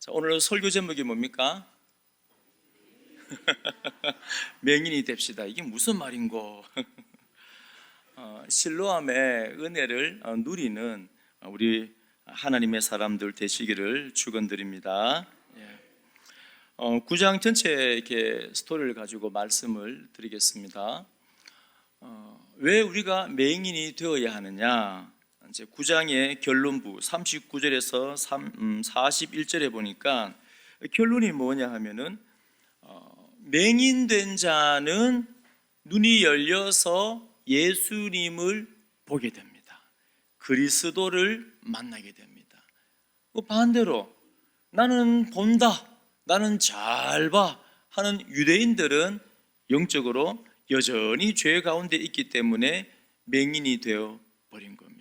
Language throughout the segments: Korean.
자, 오늘 설교 제목이 뭡니까? 맹인이 됩시다. 이게 무슨 말인고? 실로암의 은혜를 누리는 우리 하나님의 사람들 되시기를 축원드립니다. 9장 전체 이렇게 스토리를 가지고 말씀을 드리겠습니다. 왜 우리가 맹인이 되어야 하느냐? 이제 9장의 결론부 39절에서 41절에 보니까 결론이 뭐냐 하면은 맹인된 자는 눈이 열려서 예수님을 보게 됩니다. 그리스도를 만나게 됩니다. 반대로 나는 본다, 나는 잘 봐 하는 유대인들은 영적으로 여전히 죄 가운데 있기 때문에 맹인이 되어 버린 겁니다.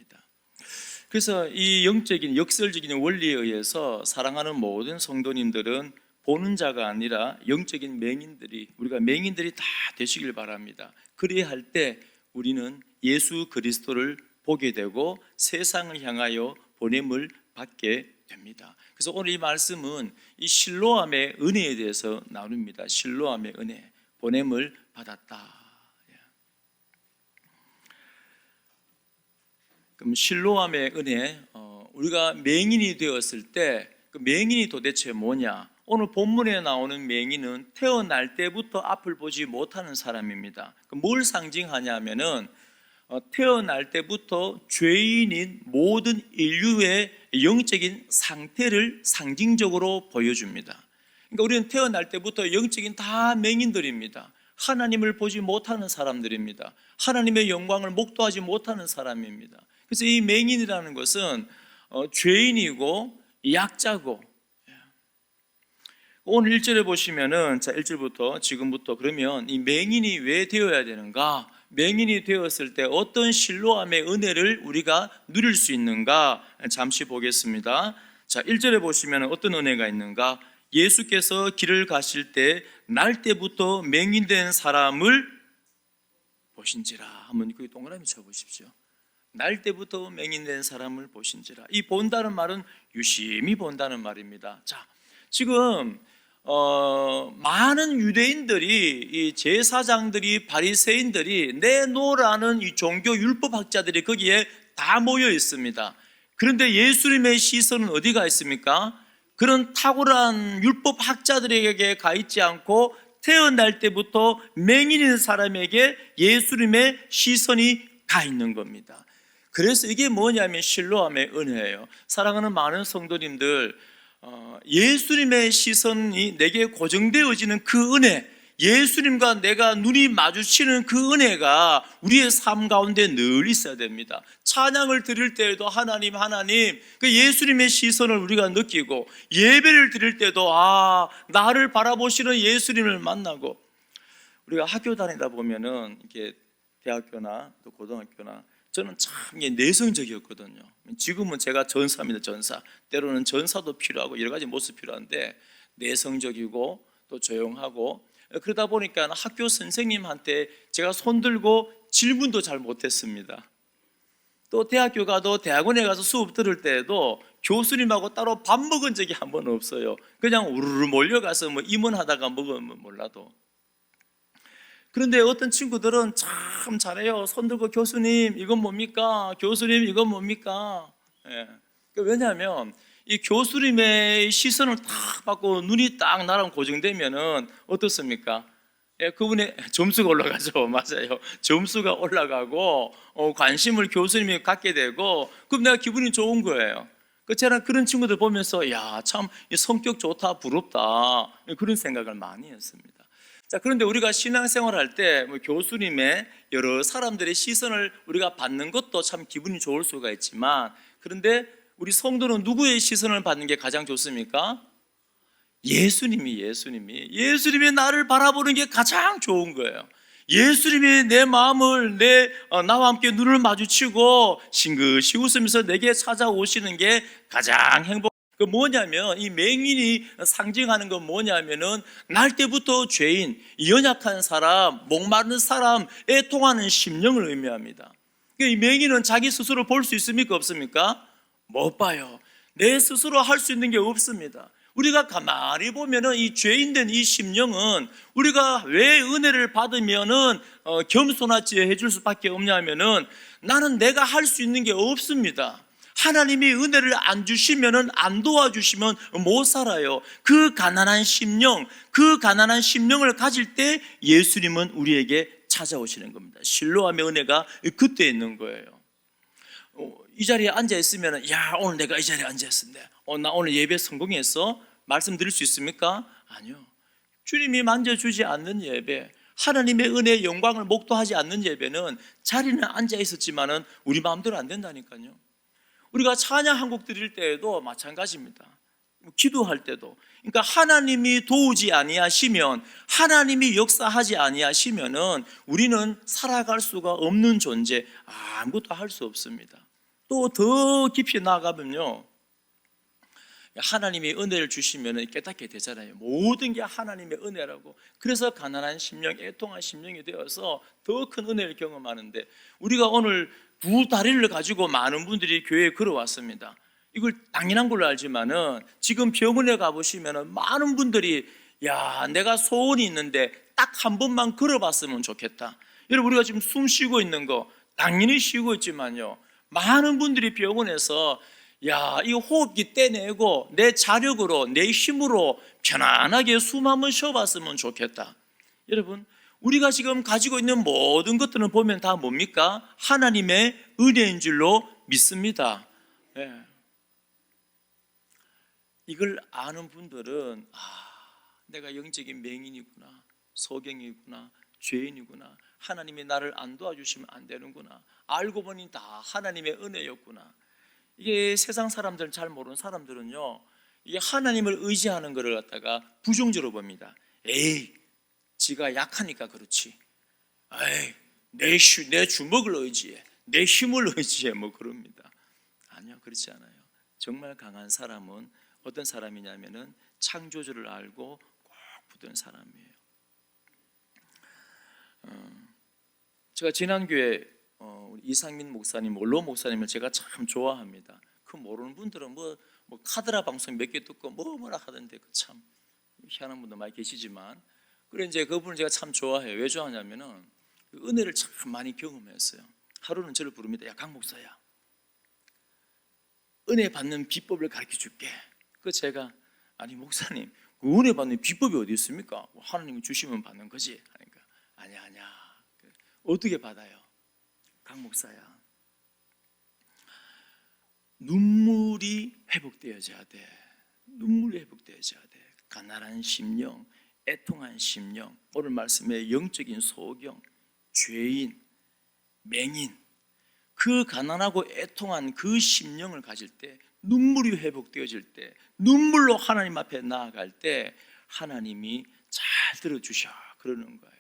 그래서 이 영적인 역설적인 원리에 의해서 사랑하는 모든 성도님들은 보는 자가 아니라 영적인 맹인들이, 우리가 맹인들이 다 되시길 바랍니다. 그래야 할 때 우리는 예수 그리스도를 보게 되고 세상을 향하여 보냄을 받게 됩니다. 그래서 오늘 이 말씀은 이 실로암의 은혜에 대해서 나눕니다. 실로암의 은혜, 보냄을 받았다. 그럼 실로암의 은혜, 우리가 맹인이 되었을 때 그 맹인이 도대체 뭐냐? 오늘 본문에 나오는 맹인은 태어날 때부터 앞을 보지 못하는 사람입니다. 뭘 상징하냐면은 태어날 때부터 죄인인 모든 인류의 영적인 상태를 상징적으로 보여줍니다. 그러니까 우리는 태어날 때부터 영적인 다 맹인들입니다. 하나님을 보지 못하는 사람들입니다. 하나님의 영광을 목도하지 못하는 사람입니다. 그래서 이 맹인이라는 것은 죄인이고 약자고, 오늘 1절에 보시면은, 자, 1절부터 지금부터 그러면 이 맹인이 왜 되어야 되는가? 맹인이 되었을 때 어떤 실로암의 은혜를 우리가 누릴 수 있는가? 잠시 보겠습니다. 자, 1절에 보시면 어떤 은혜가 있는가? 예수께서 길을 가실 때 날 때부터 맹인된 사람을 보신지라. 한번 그 동그라미 쳐보십시오. 날 때부터 맹인된 사람을 보신지라. 이 본다는 말은 유심히 본다는 말입니다. 자, 지금 많은 유대인들이, 이 제사장들이, 바리새인들이, 내놓으라는 이 종교 율법학자들이 거기에 다 모여 있습니다. 그런데 예수님의 시선은 어디가 있습니까? 그런 탁월한 율법학자들에게 가 있지 않고 태어날 때부터 맹인인 사람에게 예수님의 시선이 가 있는 겁니다. 그래서 이게 뭐냐면 실로암의 은혜예요. 사랑하는 많은 성도님들, 예수님의 시선이 내게 고정되어지는 그 은혜, 예수님과 내가 눈이 마주치는 그 은혜가 우리의 삶 가운데 늘 있어야 됩니다. 찬양을 드릴 때에도 하나님 그 예수님의 시선을 우리가 느끼고, 예배를 드릴 때도 나를 바라보시는 예수님을 만나고, 우리가 학교 다니다 보면은 이렇게 대학교나 또 고등학교나, 저는 참 내성적이었거든요. 지금은 제가 전사입니다. 전사. 때로는 전사도 필요하고 여러 가지 모습 필요한데, 내성적이고 또 조용하고, 그러다 보니까 학교 선생님한테 제가 손들고 질문도 잘 못했습니다. 또 대학교 가도, 대학원에 가서 수업 들을 때에도 교수님하고 따로 밥 먹은 적이 한 번 없어요. 그냥 우르르 몰려가서 임원하다가 먹으면 몰라도. 그런데 어떤 친구들은 참 잘해요. 손들고 교수님 이건 뭡니까? 교수님 이건 뭡니까? 왜냐하면 이 교수님의 시선을 딱 받고 눈이 딱 나랑 고정되면은 어떻습니까? 그분의 점수가 올라가죠. 맞아요. 점수가 올라가고 관심을 교수님이 갖게 되고, 그럼 내가 기분이 좋은 거예요. 제가 그런 친구들 보면서 참 성격 좋다, 부럽다, 그런 생각을 많이 했습니다. 자, 그런데 우리가 신앙생활 할 때 교수님의 여러 사람들의 시선을 우리가 받는 것도 참 기분이 좋을 수가 있지만, 그런데 우리 성도는 누구의 시선을 받는 게 가장 좋습니까? 예수님이 나를 바라보는 게 가장 좋은 거예요. 예수님이 내 마음을, 나와 함께 눈을 마주치고 싱긋이 웃으면서 내게 찾아오시는 게 가장 그 뭐냐면, 이 맹인이 상징하는 건 뭐냐면은 날 때부터 죄인, 연약한 사람, 목마른 사람, 애통하는 심령을 의미합니다. 이 맹인은 자기 스스로 볼 수 있습니까? 없습니까? 못 봐요. 내 스스로 할 수 있는 게 없습니다. 우리가 가만히 보면은 이 죄인된 이 심령은 우리가 왜 은혜를 받으면은 겸손하지 해줄 수밖에 없냐면은 나는 내가 할 수 있는 게 없습니다. 하나님이 은혜를 안 주시면은, 안 도와주시면 못 살아요. 그 가난한 심령, 그 가난한 심령을 가질 때 예수님은 우리에게 찾아오시는 겁니다. 실로암의 은혜가 그때 있는 거예요. 이 자리에 앉아 있으면, 야, 오늘 내가 이 자리에 앉아 있었는데, 나 오늘 예배 성공했어? 말씀드릴 수 있습니까? 아니요. 주님이 만져주지 않는 예배, 하나님의 은혜의 영광을 목도하지 않는 예배는 자리는 앉아 있었지만은 우리 마음대로 안 된다니까요. 우리가 찬양 한 곡 드릴 때에도 마찬가지입니다. 기도할 때도, 그러니까 하나님이 도우지 아니하시면, 하나님이 역사하지 아니하시면은 우리는 살아갈 수가 없는 존재, 아무것도 할 수 없습니다. 또 더 깊이 나아가면요, 하나님이 은혜를 주시면 깨닫게 되잖아요. 모든 게 하나님의 은혜라고. 그래서 가난한 심령, 애통한 심령이 되어서 더 큰 은혜를 경험하는데, 우리가 오늘 두 다리를 가지고 많은 분들이 교회에 걸어왔습니다. 이걸 당연한 걸로 알지만은 지금 병원에 가보시면은 많은 분들이, 야, 내가 소원이 있는데 딱 한 번만 걸어봤으면 좋겠다. 여러분, 우리가 지금 숨 쉬고 있는 거 당연히 쉬고 있지만요, 많은 분들이 병원에서, 야, 이 호흡기 떼내고 내 자력으로, 내 힘으로 편안하게 숨 한번 쉬어봤으면 좋겠다. 여러분, 우리가 지금 가지고 있는 모든 것들은 보면 다 뭡니까? 하나님의 은혜인 줄로 믿습니다. 네. 이걸 아는 분들은, 내가 영적인 맹인이구나, 소경이구나, 죄인이구나, 하나님이 나를 안 도와주시면 안 되는구나, 알고 보니 다 하나님의 은혜였구나. 이게 세상 사람들은 잘 모르는 사람들은요, 이게 하나님을 의지하는 것을 갖다가 부정적으로 봅니다. 에이, 지가 약하니까 그렇지. 에이, 내 주먹을 의지해, 내 힘을 의지해, 뭐 그럽니다. 아니요, 그렇지 않아요. 정말 강한 사람은 어떤 사람이냐면은 창조주를 알고 꼭 붙든 사람이에요. 제가 지난교회 이상민 목사님, 원로 목사님을 제가 참 좋아합니다. 그 모르는 분들은 뭐 카드라 방송 몇 개 듣고 뭐라 하던데, 그 참 희한한 분도 많이 계시지만, 그래 이제 그분을 제가 참 좋아해요. 왜 좋아하냐면은 은혜를 참 많이 경험했어요. 하루는 저를 부릅니다. 야, 강 목사야, 은혜 받는 비법을 가르쳐 줄게. 그 제가, 아니 목사님, 그 은혜 받는 비법이 어디 있습니까? 하나님이 주시면 받는 거지. 그러니까 아니야. 어떻게 받아요? 강 목사야, 눈물이 회복되어져야 돼. 눈물이 회복되어져야 돼. 가난한 심령, 애통한 심령, 오늘 말씀의 영적인 소경, 죄인, 맹인, 그 가난하고 애통한 그 심령을 가질 때, 눈물이 회복되어질 때, 눈물로 하나님 앞에 나아갈 때 하나님이 잘 들어주셔 그러는 거예요.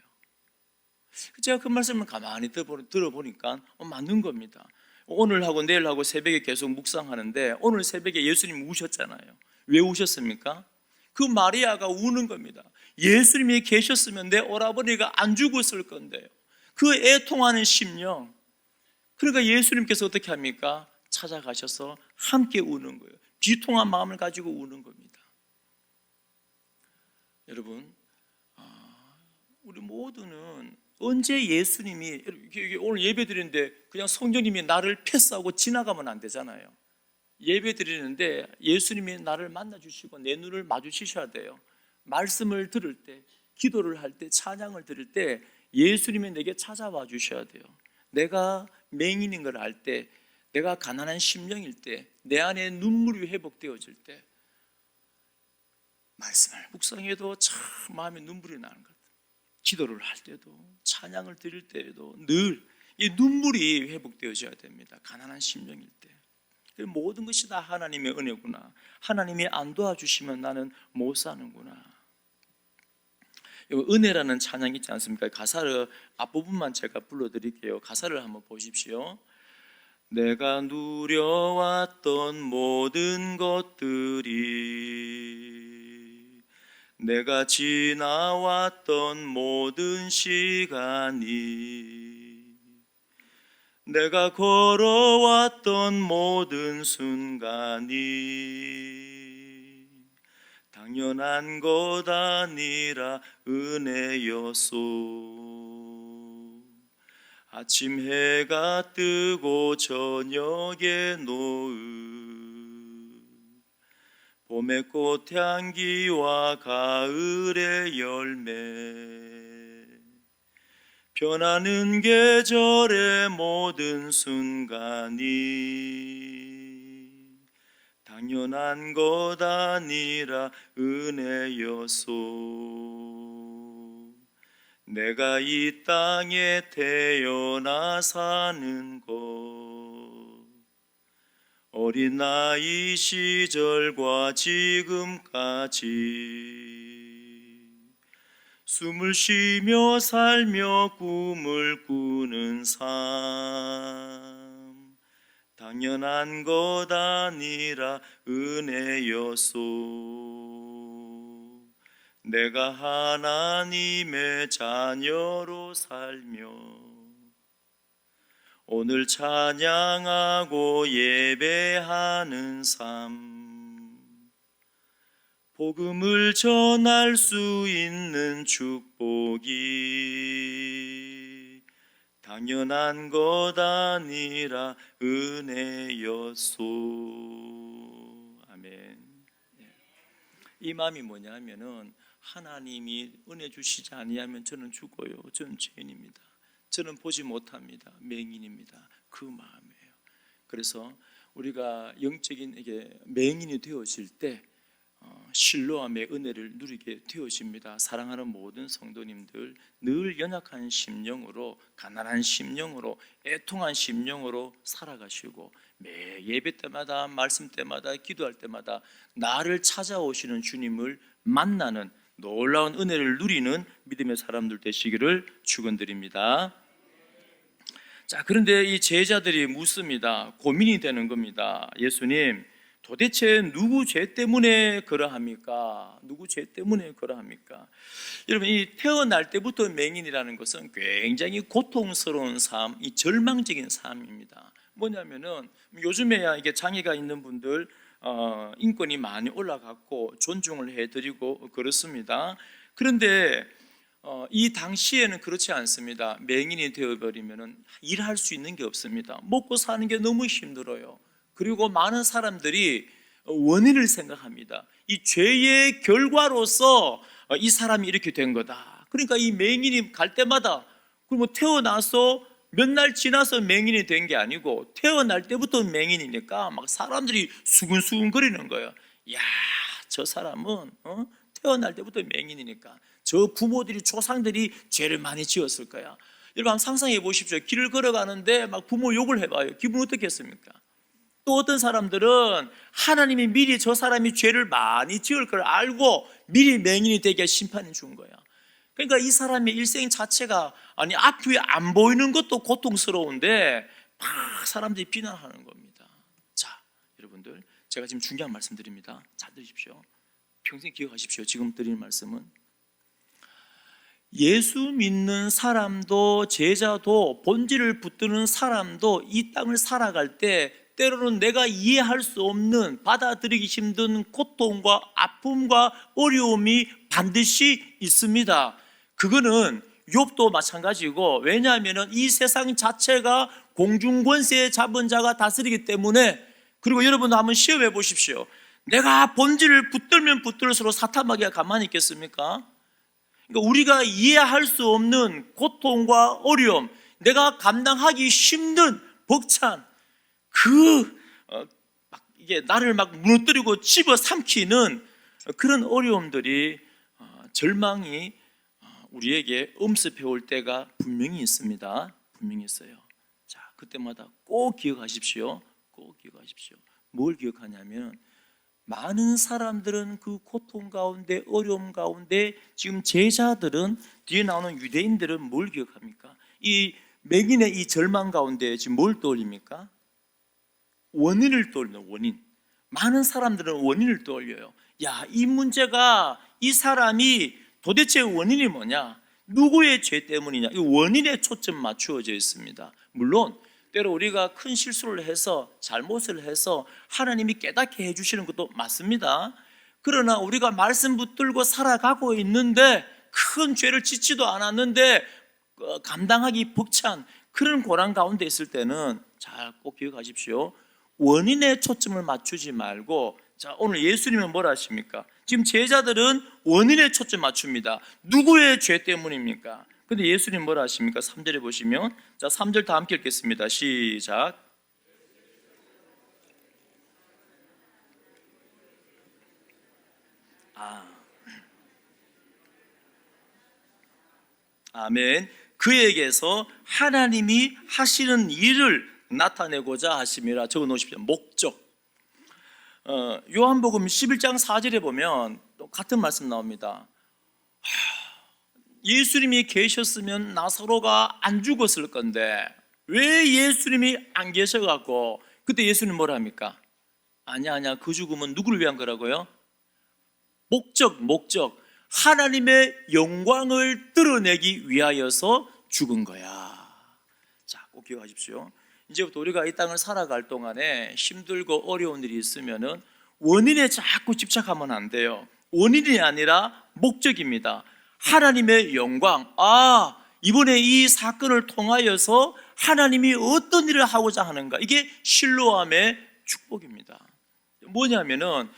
제가 그 말씀을 가만히 들어보니까 맞는 겁니다. 오늘하고 내일하고 새벽에 계속 묵상하는데, 오늘 새벽에 예수님이 우셨잖아요. 왜 우셨습니까? 그 마리아가 우는 겁니다. 예수님이 계셨으면 내 오라버니가 안 죽었을 건데요. 그 애통하는 심령, 그러니까 예수님께서 어떻게 합니까? 찾아가셔서 함께 우는 거예요. 비통한 마음을 가지고 우는 겁니다. 여러분, 우리 모두는 언제 예수님이, 오늘 예배 드리는데 그냥 성령님이 나를 패스하고 지나가면 안 되잖아요. 예배 드리는데 예수님이 나를 만나주시고 내 눈을 마주치셔야 돼요. 말씀을 들을 때, 기도를 할 때, 찬양을 들을 때 예수님이 내게 찾아와 주셔야 돼요. 내가 맹인인 걸 알 때, 내가 가난한 심령일 때, 내 안에 눈물이 회복되어질 때, 말씀을 묵상해도 참 마음에 눈물이 나는 것 같아요. 기도를 할 때도, 찬양을 드릴 때에도 늘 이 눈물이 회복되어져야 됩니다. 가난한 심령일 때. 모든 것이 다 하나님의 은혜구나, 하나님이 안 도와주시면 나는 못 사는구나. 은혜라는 찬양이 있지 않습니까? 가사를 앞부분만 제가 불러드릴게요. 가사를 한번 보십시오. 내가 누려왔던 모든 것들이, 내가 지나왔던 모든 시간이, 내가 걸어왔던 모든 순간이 다 당연한 것 아니라 은혜였소. 아침 해가 뜨고 저녁에 노을, 봄의 꽃향기와 가을의 열매, 변하는 계절의 모든 순간이 당연한 것 아니라 은혜였소. 내가 이 땅에 태어나 사는 것, 어린 나이 시절과 지금까지 숨을 쉬며 살며 꿈을 꾸는 삶, 당연한 것 아니라 은혜였소. 내가 하나님의 자녀로 살며 오늘 찬양하고 예배하는 삶, 복음을 전할 수 있는 축복이 당연한 것 아니라 은혜였소. 아멘. 이 마음이 뭐냐면은 하나님이 은혜 주시지 아니하면 저는 죽어요. 저는 죄인입니다. 저는 보지 못합니다. 맹인입니다. 그 마음이에요. 그래서 우리가 영적인 이게 맹인이 되어질 때 실로암의 은혜를 누리게 되어집니다. 사랑하는 모든 성도님들, 늘 연약한 심령으로, 가난한 심령으로, 애통한 심령으로 살아가시고 매 예배 때마다, 말씀 때마다, 기도할 때마다 나를 찾아오시는 주님을 만나는 놀라운 은혜를 누리는 믿음의 사람들 되시기를 축원드립니다. 자, 그런데 이 제자들이 묻습니다. 고민이 되는 겁니다. 예수님, 도대체 누구 죄 때문에 그러합니까? 누구 죄 때문에 그러합니까? 여러분, 이 태어날 때부터 맹인이라는 것은 굉장히 고통스러운 삶, 이 절망적인 삶입니다. 뭐냐면은 요즘에야 이게 장애가 있는 분들 인권이 많이 올라갔고 존중을 해드리고 그렇습니다. 그런데 이 당시에는 그렇지 않습니다. 맹인이 되어버리면은 일할 수 있는 게 없습니다. 먹고 사는 게 너무 힘들어요. 그리고 많은 사람들이 원인을 생각합니다. 이 죄의 결과로서 이 사람이 이렇게 된 거다. 그러니까 이 맹인이 갈 때마다, 그리고 태어나서 몇 날 지나서 맹인이 된 게 아니고 태어날 때부터 맹인이니까 막 사람들이 수근수근 거리는 거예요. 야, 저 사람은 태어날 때부터 맹인이니까 저 부모들이, 조상들이 죄를 많이 지었을 거야. 여러분 한번 상상해 보십시오. 길을 걸어가는데 막 부모 욕을 해봐요. 기분 어떻겠습니까? 또 어떤 사람들은 하나님이 미리 저 사람이 죄를 많이 지을 걸 알고 미리 맹인이 되게 심판해 준 거야. 그러니까 이 사람의 일생 자체가, 아니 앞이 안 보이는 것도 고통스러운데 막 사람들이 비난하는 겁니다. 자, 여러분들, 제가 지금 중요한 말씀 드립니다. 잘 들으십시오. 평생 기억하십시오. 지금 드리는 말씀은 예수 믿는 사람도, 제자도, 본질을 붙드는 사람도 이 땅을 살아갈 때 때로는 내가 이해할 수 없는, 받아들이기 힘든 고통과 아픔과 어려움이 반드시 있습니다. 그거는 욥도 마찬가지고, 왜냐하면 이 세상 자체가 공중권세 잡은 자가 다스리기 때문에. 그리고 여러분도 한번 시험해 보십시오. 내가 본질을 붙들면 붙들수록 사탄마귀가 가만히 있겠습니까? 그러니까 우리가 이해할 수 없는 고통과 어려움, 내가 감당하기 힘든 벅찬 이게 나를 막 무너뜨리고 집어삼키는 그런 어려움들이, 절망이 우리에게 엄습해 올 때가 분명히 있습니다. 분명히 있어요. 자, 그때마다 꼭 기억하십시오. 꼭 기억하십시오. 뭘 기억하냐면, 많은 사람들은 그 고통 가운데, 어려움 가운데, 지금 제자들은, 뒤에 나오는 유대인들은 뭘 기억합니까? 이 맹인의 이 절망 가운데 지금 뭘 떠올립니까? 원인을 떠올려요. 원인. 많은 사람들은 원인을 떠올려요. 야, 이 문제가, 이 사람이 도대체 원인이 뭐냐? 누구의 죄 때문이냐? 이 원인에 초점 맞추어져 있습니다. 물론 때로 우리가 큰 실수를 해서, 잘못을 해서 하나님이 깨닫게 해주시는 것도 맞습니다. 그러나 우리가 말씀 붙들고 살아가고 있는데 큰 죄를 짓지도 않았는데 감당하기 벅찬 그런 고난 가운데 있을 때는 잘 꼭 기억하십시오. 원인에 초점을 맞추지 말고, 자, 오늘 예수님은 뭐라 하십니까? 지금 제자들은 원인에 초점 맞춥니다. 누구의 죄 때문입니까? 근데 예수님 뭐라 하십니까? 3절에 보시면, 자, 3절 다 함께 읽겠습니다. 시작. 아멘. 그에게서 하나님이 하시는 일을 나타내고자 하심이라. 적어 놓으십시오. 목적. 요한복음 11장 4절에 보면 또 같은 말씀 나옵니다. 예수님이 계셨으면 나사로가 안 죽었을 건데 왜 예수님이 안 계셔갖고, 그때 예수님 뭐라 합니까? 아니야, 그 죽음은 누구를 위한 거라고요? 목적. 하나님의 영광을 드러내기 위하여서 죽은 거야. 자, 꼭 기억하십시오. 이제부터 우리가 이 땅을 살아갈 동안에 힘들고 어려운 일이 있으면은 원인에 자꾸 집착하면 안 돼요. 원인이 아니라 목적입니다. 하나님의 영광. 이번에 이 사건을 통하여서 하나님이 어떤 일을 하고자 하는가. 이게 실로암의 축복입니다. 뭐냐면은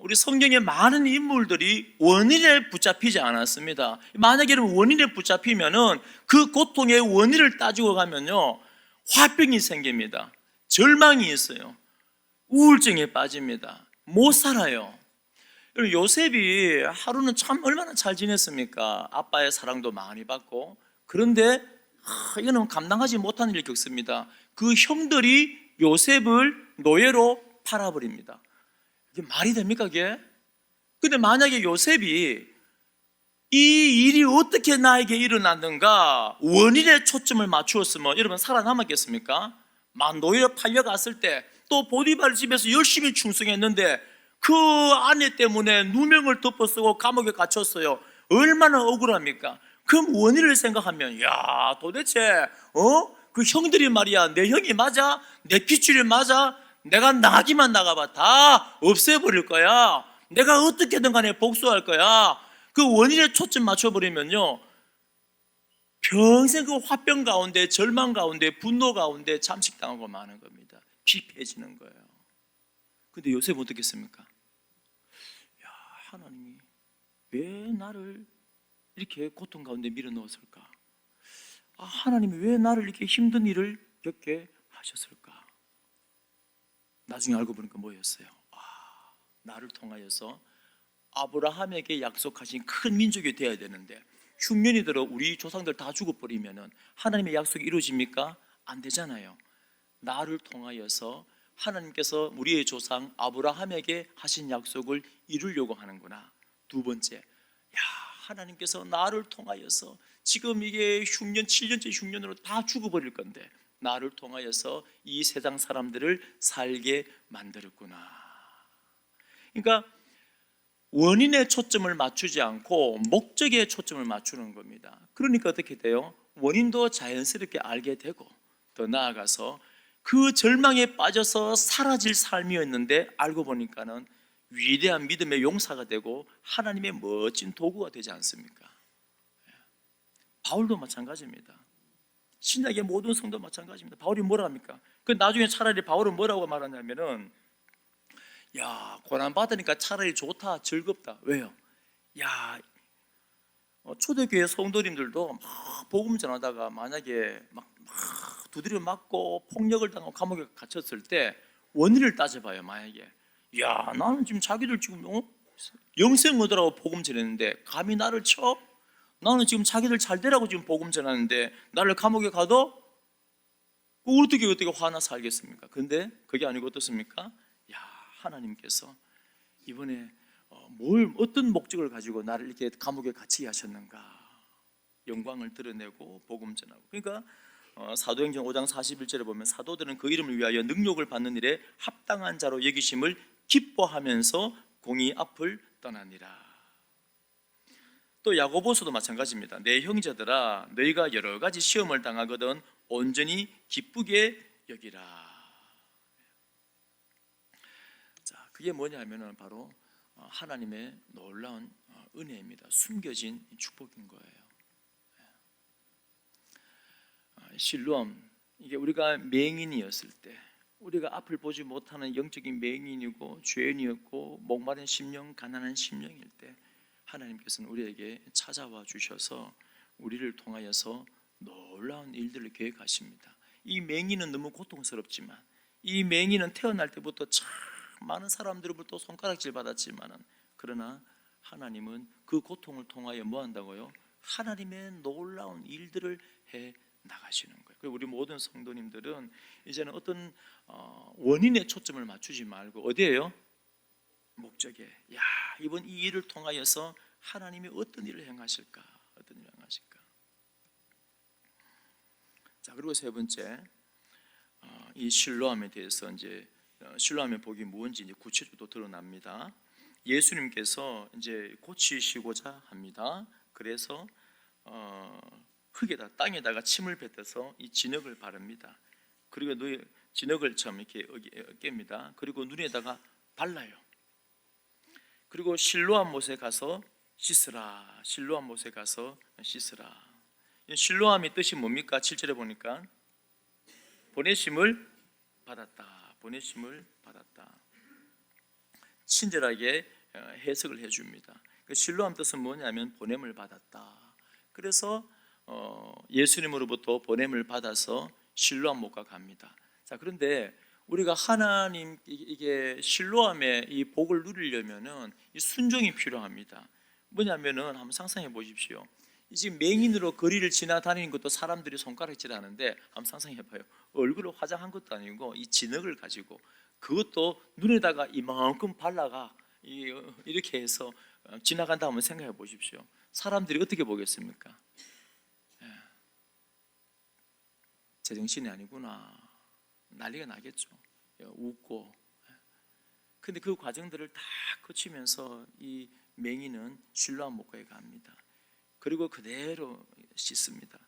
우리 성경의 많은 인물들이 원인에 붙잡히지 않았습니다. 만약에 원인에 붙잡히면은 그 고통의 원인을 따지고 가면요, 화병이 생깁니다. 절망이 있어요. 우울증에 빠집니다. 못 살아요. 요셉이 하루는 참 얼마나 잘 지냈습니까? 아빠의 사랑도 많이 받고. 그런데 이거는 감당하지 못한 일을 겪습니다. 그 형들이 요셉을 노예로 팔아버립니다. 이게 말이 됩니까, 이게? 근데 만약에 요셉이 이 일이 어떻게 나에게 일어났는가 원인에 초점을 맞추었으면 여러분 살아남았겠습니까? 노예로 팔려갔을 때 또 보디발 집에서 열심히 충성했는데 그 아내 때문에 누명을 덮어쓰고 감옥에 갇혔어요. 얼마나 억울합니까? 그럼 원인을 생각하면, 야, 도대체 그 형들이 말이야, 내 형이 맞아? 내 핏줄이 맞아? 내가 나가기만 나가봐 다 없애버릴 거야. 내가 어떻게든 간에 복수할 거야. 그 원인에 초점 맞춰버리면요, 평생 그 화병 가운데, 절망 가운데, 분노 가운데 잠식당하고 마는 겁니다. 피폐해지는 거예요. 근데 요셉은 어떻게 했습니까? 야, 하나님이 왜 나를 이렇게 고통 가운데 밀어넣었을까? 하나님이 왜 나를 이렇게 힘든 일을 겪게 하셨을까? 나중에 알고 보니까 뭐였어요? 나를 통하여서 아브라함에게 약속하신 큰 민족이 되어야 되는데 흉년이 들어 우리 조상들 다 죽어버리면 하나님의 약속이 이루어집니까? 안 되잖아요. 나를 통하여서 하나님께서 우리의 조상 아브라함에게 하신 약속을 이루려고 하는구나. 두 번째, 하나님께서 나를 통하여서 지금 이게 흉년, 7년째 흉년으로 다 죽어버릴 건데 나를 통하여서 이 세상 사람들을 살게 만들었구나. 그러니까 원인에 초점을 맞추지 않고 목적에 초점을 맞추는 겁니다. 그러니까 어떻게 돼요? 원인도 자연스럽게 알게 되고, 더 나아가서 그 절망에 빠져서 사라질 삶이었는데 알고 보니까는 위대한 믿음의 용사가 되고 하나님의 멋진 도구가 되지 않습니까? 바울도 마찬가지입니다. 신약의 모든 성도 마찬가지입니다. 바울이 뭐라 합니까? 그 나중에 차라리 바울은 뭐라고 말하냐면은, 야, 고난 받으니까 차라리 좋다, 즐겁다. 왜요? 야, 초대교회 성도님들도 막 복음 전하다가 만약에 막 두드려 맞고 폭력을 당하고 감옥에 갇혔을 때 원인을 따져봐요. 만약에, 야, 나는 지금 자기들 지금 영생 얻으라고 복음 전했는데 감히 나를 쳐? 나는 지금 자기들 잘 되라고 지금 복음 전하는데 나를 감옥에 가도 어떻게 화나 살겠습니까? 근데 그게 아니고 어떻습니까? 야, 하나님께서 이번에 어떤 목적을 가지고 나를 이렇게 감옥에 갇히게 하셨는가? 영광을 드러내고 복음 전하고. 그러니까 사도행전 5장 41절에 보면 사도들은 그 이름을 위하여 능력을 받는 일에 합당한 자로 여기심을 기뻐하면서 공의 앞을 떠나니라. 또 야고보서도 마찬가지입니다. 내 형제들아, 너희가 여러 가지 시험을 당하거든 온전히 기쁘게 여기라. 자, 그게 뭐냐 하면은 바로 하나님의 놀라운 은혜입니다. 숨겨진 축복인 거예요. 실로암, 이게 우리가 맹인이었을 때, 우리가 앞을 보지 못하는 영적인 맹인이고 죄인이었고 목마른 심령, 가난한 심령일 때 하나님께서는 우리에게 찾아와 주셔서 우리를 통하여서 놀라운 일들을 계획하십니다. 이 맹인은 너무 고통스럽지만, 이 맹인은 태어날 때부터 참 많은 사람들로부터 손가락질 받았지만은, 그러나 하나님은 그 고통을 통하여 뭐 한다고요? 하나님의 놀라운 일들을 해 나가시는 거예요. 그리고 우리 모든 성도님들은 이제는 어떤 원인에 초점을 맞추지 말고 어디에요? 목적에. 야, 이번 이 일을 통하여서 하나님이 어떤 일을 행하실까? 어떤 일을 행하실까? 자, 그리고 세 번째, 이 실로암에 대해서 이제 실로암의 복이 무엇인지 이제 구체적으로 드러납니다. 예수님께서 이제 고치시고자 합니다. 그래서 흙에다, 땅에다가 침을 뱉어서 이 진흙을 바릅니다. 그리고 진흙을 참 이렇게 깹니다. 그리고 눈에다가 발라요. 그리고 실로암 못에 가서 씻으라. 실로암 못에 가서 씻으라. 실로암의 뜻이 뭡니까? 7절에 보니까 보내심을 받았다. 보내심을 받았다. 친절하게 해석을 해줍니다. 실로암 뜻은 뭐냐면 보냄을 받았다. 그래서 예수님으로부터 보냄을 받아서 실로암 못가 갑니다. 자, 그런데 우리가 하나님 이게 실로암의 이 복을 누리려면은 이 순종이 필요합니다. 뭐냐면은 한번 상상해 보십시오. 지금 맹인으로 거리를 지나다니는 것도 사람들이 손가락질하는데 한번 상상해 봐요. 얼굴을 화장한 것도 아니고 이 진흙을 가지고 그것도 눈에다가 이만큼 발라가 이렇게 해서 지나간다 한번 생각해 보십시오. 사람들이 어떻게 보겠습니까? 제정신이 아니구나, 난리가 나겠죠. 웃고. 근데 그 과정들을 다 거치면서 이 맹인은 실로암 못가에 갑니다. 그리고 그대로 씻습니다.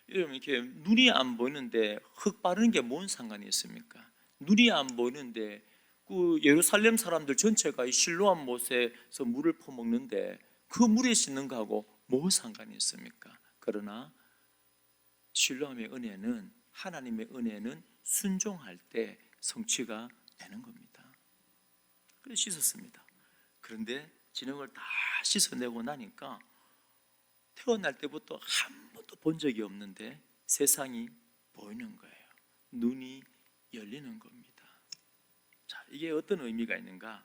여러분, 이렇게 눈이 안 보이는데 흙 바르는 게 뭔 상관이 있습니까? 눈이 안 보이는데 그 예루살렘 사람들 전체가 이 실로암 못에서 물을 퍼먹는데 그 물에 씻는 거하고 뭐 상관이 있습니까? 그러나 실로암의 은혜는, 하나님의 은혜는 순종할 때 성취가 되는 겁니다. 그래서 씻었습니다. 그런데 진흙을 다 씻어내고 나니까 태어날 때부터 한 번도 본 적이 없는데 세상이 보이는 거예요. 눈이 열리는 겁니다. 자, 이게 어떤 의미가 있는가?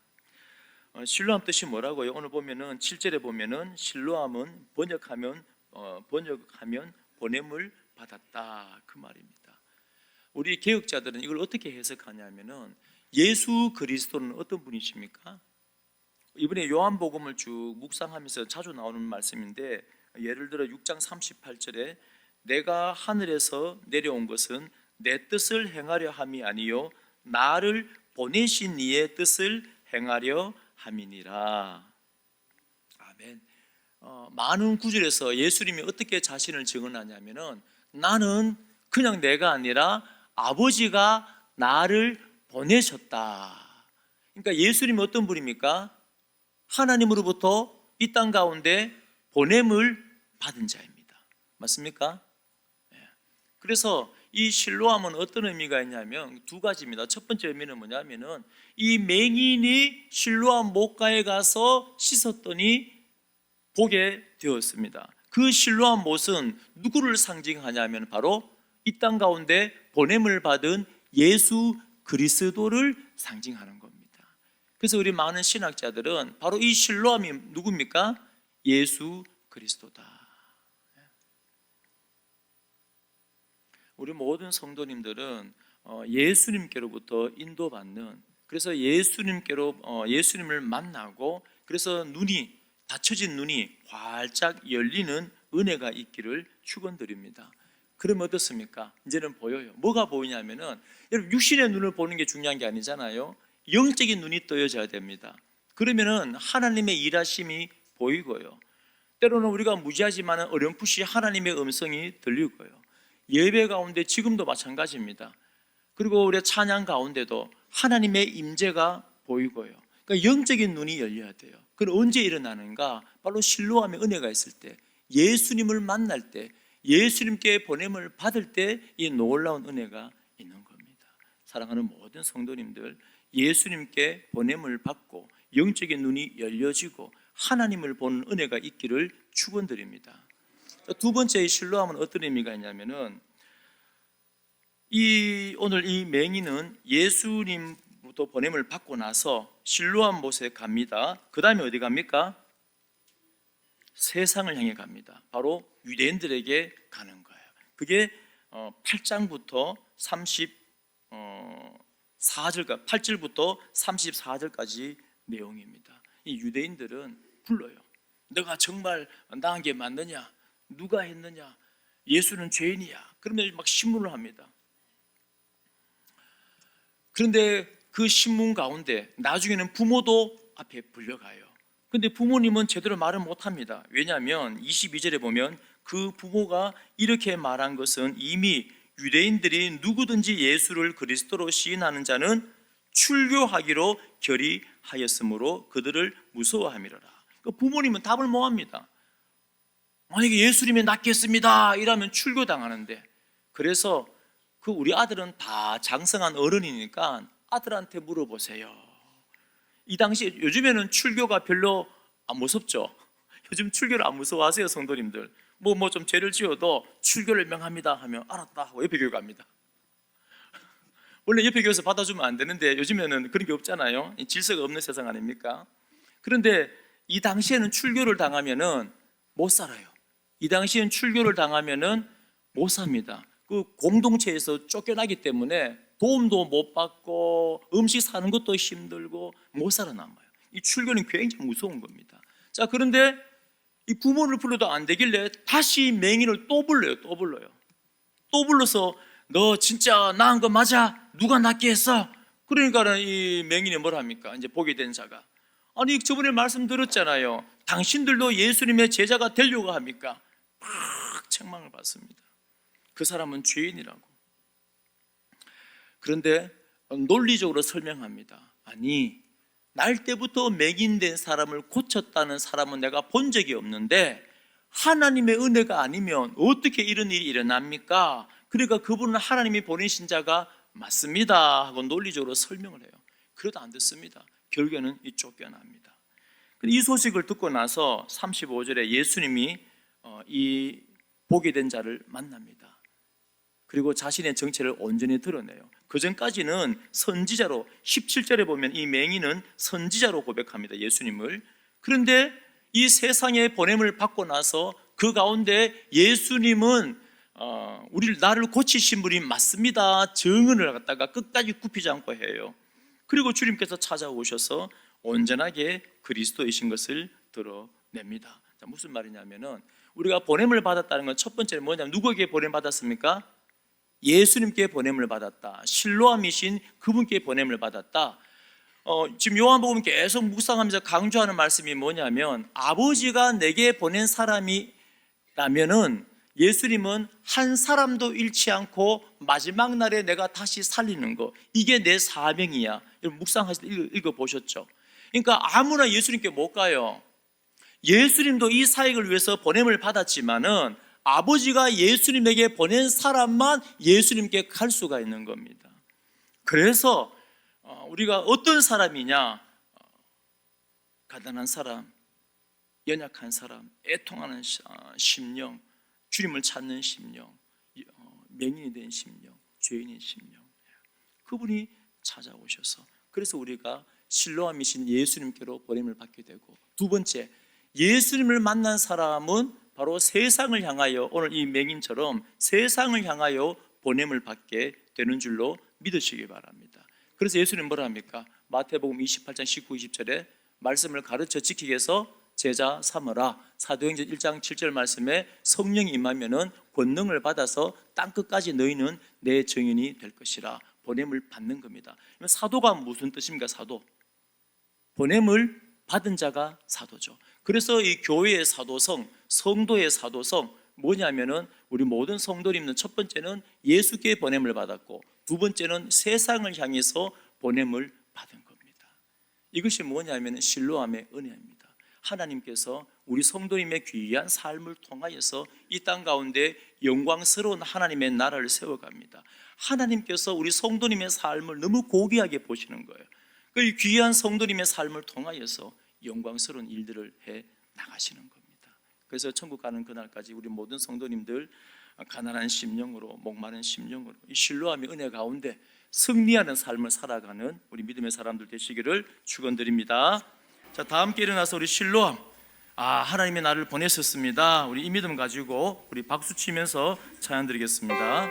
실로암 뜻이 뭐라고요? 오늘 보면은 7절에 보면은 실로암은 번역하면 보냄을 받았다, 그 말입니다. 우리 개혁자들은 이걸 어떻게 해석하냐면은 예수 그리스도는 어떤 분이십니까? 이번에 요한복음을 쭉 묵상하면서 자주 나오는 말씀인데, 예를 들어 6장 38절에 내가 하늘에서 내려온 것은 내 뜻을 행하려 함이 아니요 나를 보내신 이의 뜻을 행하려 함이니라. 아멘. 많은 구절에서 예수님이 어떻게 자신을 증언하냐면은 나는 그냥 내가 아니라 아버지가 나를 보내셨다. 그러니까 예수님이 어떤 분입니까? 하나님으로부터 이 땅 가운데 보냄을 받은 자입니다. 맞습니까? 그래서 이 실로암은 어떤 의미가 있냐면 두 가지입니다. 첫 번째 의미는 뭐냐면은 이 맹인이 실로암 못가에 가서 씻었더니 보게 되었습니다. 그 실로암 못은 누구를 상징하냐면 바로 이 땅 가운데 보냄을 받은 예수 그리스도를 상징하는 겁니다. 그래서 우리 많은 신학자들은 바로 이 실로암이 누굽니까? 예수 그리스도다. 우리 모든 성도님들은 예수님께로부터 인도받는, 그래서 예수님을 만나고 그래서 눈이, 닫혀진 눈이 활짝 열리는 은혜가 있기를 축원드립니다. 그러면 어떻습니까? 이제는 보여요. 뭐가 보이냐면은, 여러분 육신의 눈을 보는 게 중요한 게 아니잖아요. 영적인 눈이 떠여져야 됩니다. 그러면은 하나님의 일하심이 보이고요. 때로는 우리가 무지하지만 어렴풋이 하나님의 음성이 들리고요. 예배 가운데 지금도 마찬가지입니다. 그리고 우리 찬양 가운데도 하나님의 임재가 보이고요. 그러니까 영적인 눈이 열려야 돼요. 그건 언제 일어나는가? 바로 실로암의 은혜가 있을 때, 예수님을 만날 때, 예수님께 보냄을 받을 때 이 놀라운 은혜가 있는 겁니다. 사랑하는 모든 성도님들, 예수님께 보냄을 받고 영적인 눈이 열려지고 하나님을 보는 은혜가 있기를 축원드립니다. 두 번째 실로암은 어떤 의미가 있냐면은 오늘 이 맹인은 예수님부터 보냄을 받고 나서 실로암 못에 갑니다. 그 다음에 어디 갑니까? 세상을 향해 갑니다. 바로 유대인들에게 가는 거예요. 그게 8장부터 8절부터 34절까지 내용입니다. 이 유대인들은 불러요. 너가 정말 나은 게 맞느냐? 누가 했느냐? 예수는 죄인이야. 그러면 막 신문을 합니다. 그런데 그 신문 가운데 나중에는 부모도 앞에 불려가요. 근데 부모님은 제대로 말을 못합니다. 왜냐하면 22절에 보면 그 부모가 이렇게 말한 것은 이미 유대인들이 누구든지 예수를 그리스도로 시인하는 자는 출교하기로 결의하였으므로 그들을 무서워함이로라. 그러니까 부모님은 답을 못합니다. 만약에 예수님이 낫겠습니다 이러면 출교당하는데, 그래서 그 우리 아들은 다 장성한 어른이니까 아들한테 물어보세요. 이 당시, 요즘에는 출교가 별로 안 무섭죠. 요즘 출교를 안 무서워하세요, 성도님들. 뭐 좀 죄를 지어도 출교를 명합니다 하면 알았다 하고 옆에 교회 갑니다. 원래 옆에 교회에서 받아주면 안 되는데 요즘에는 그런 게 없잖아요. 질서가 없는 세상 아닙니까? 그런데 이 당시에는 출교를 당하면은 못 살아요. 이 당시에는 출교를 당하면은 못 삽니다. 그 공동체에서 쫓겨나기 때문에 도움도 못 받고 음식 사는 것도 힘들고 못 살아남아요. 이 출교는 굉장히 무서운 겁니다. 자, 그런데 이 부모를 불러도 안 되길래 다시 맹인을 또 불러요. 또 불러서 너 진짜 나은 거 맞아? 누가 낫게 했어? 그러니까 이 맹인이 뭘 합니까? 이제 보게 된 자가, 아니 저번에 말씀드렸잖아요. 당신들도 예수님의 제자가 되려고 합니까? 막 책망을 받습니다. 그 사람은 죄인이라고. 그런데 논리적으로 설명합니다. 아니, 날 때부터 맹인된 사람을 고쳤다는 사람은 내가 본 적이 없는데 하나님의 은혜가 아니면 어떻게 이런 일이 일어납니까? 그러니까 그분은 하나님이 보내신 자가 맞습니다 하고 논리적으로 설명을 해요. 그래도 안 듣습니다. 결국에는 쫓겨납니다. 이 소식을 듣고 나서 35절에 예수님이 이 보게 된 자를 만납니다. 그리고 자신의 정체를 온전히 드러내요. 그 전까지는 선지자로, 17절에 보면 이 맹인은 선지자로 고백합니다, 예수님을. 그런데 이 세상에 보냄을 받고 나서 그 가운데 예수님은 나를 고치신 분이 맞습니다 증언을 갖다가 끝까지 굽히지 않고 해요. 그리고 주님께서 찾아오셔서 온전하게 그리스도이신 것을 드러냅니다. 자, 무슨 말이냐면은 우리가 보냄을 받았다는 건 첫 번째는 뭐냐면, 누구에게 보냄 받았습니까? 예수님께 보냄을 받았다. 실로암이신 그분께 보냄을 받았다. 지금 요한복음 계속 묵상하면서 강조하는 말씀이 뭐냐면, 아버지가 내게 보낸 사람이라면은 예수님은 한 사람도 잃지 않고 마지막 날에 내가 다시 살리는 거, 이게 내 사명이야. 묵상하실 때 읽어보셨죠? 그러니까 아무나 예수님께 못 가요. 예수님도 이 사역을 위해서 보냄을 받았지만은 아버지가 예수님에게 보낸 사람만 예수님께 갈 수가 있는 겁니다. 그래서 우리가 어떤 사람이냐, 가난한 사람, 연약한 사람, 애통하는 심령, 주님을 찾는 심령, 맹인이 된 심령, 죄인인 심령, 그분이 찾아오셔서, 그래서 우리가 실로암이신 예수님께로 보냄을 받게 되고, 두 번째, 예수님을 만난 사람은 바로 세상을 향하여, 오늘 이 맹인처럼 세상을 향하여 보냄을 받게 되는 줄로 믿으시기 바랍니다. 그래서 예수님 뭐라 합니까? 마태복음 28장 19, 20절에 말씀을 가르쳐 지키기 위해서 제자 삼으라. 사도행전 1장 7절 말씀에 성령이 임하면은 권능을 받아서 땅끝까지 너희는 내 증인이 될 것이라. 보냄을 받는 겁니다. 사도가 무슨 뜻입니까? 사도, 보냄을 받은 자가 사도죠. 그래서 이 교회의 사도성, 성도의 사도성 뭐냐면은, 우리 모든 성도님은 첫 번째는 예수께 보냄을 받았고, 두 번째는 세상을 향해서 보냄을 받은 겁니다. 이것이 뭐냐면 실로암의 은혜입니다. 하나님께서 우리 성도님의 귀한 삶을 통하여서 이 땅 가운데 영광스러운 하나님의 나라를 세워갑니다. 하나님께서 우리 성도님의 삶을 너무 고귀하게 보시는 거예요. 그 귀한 성도님의 삶을 통하여서 영광스러운 일들을 해 나가시는 겁니다. 그래서 천국 가는 그날까지 우리 모든 성도님들 가난한 심령으로, 목마른 심령으로 이 실로암의 은혜 가운데 승리하는 삶을 살아가는 우리 믿음의 사람들 되시기를 축원드립니다. 자, 다 함께 일어나서 우리 실로암, 하나님이 나를 보내셨습니다. 우리 이 믿음 가지고 우리 박수 치면서 찬양 드리겠습니다.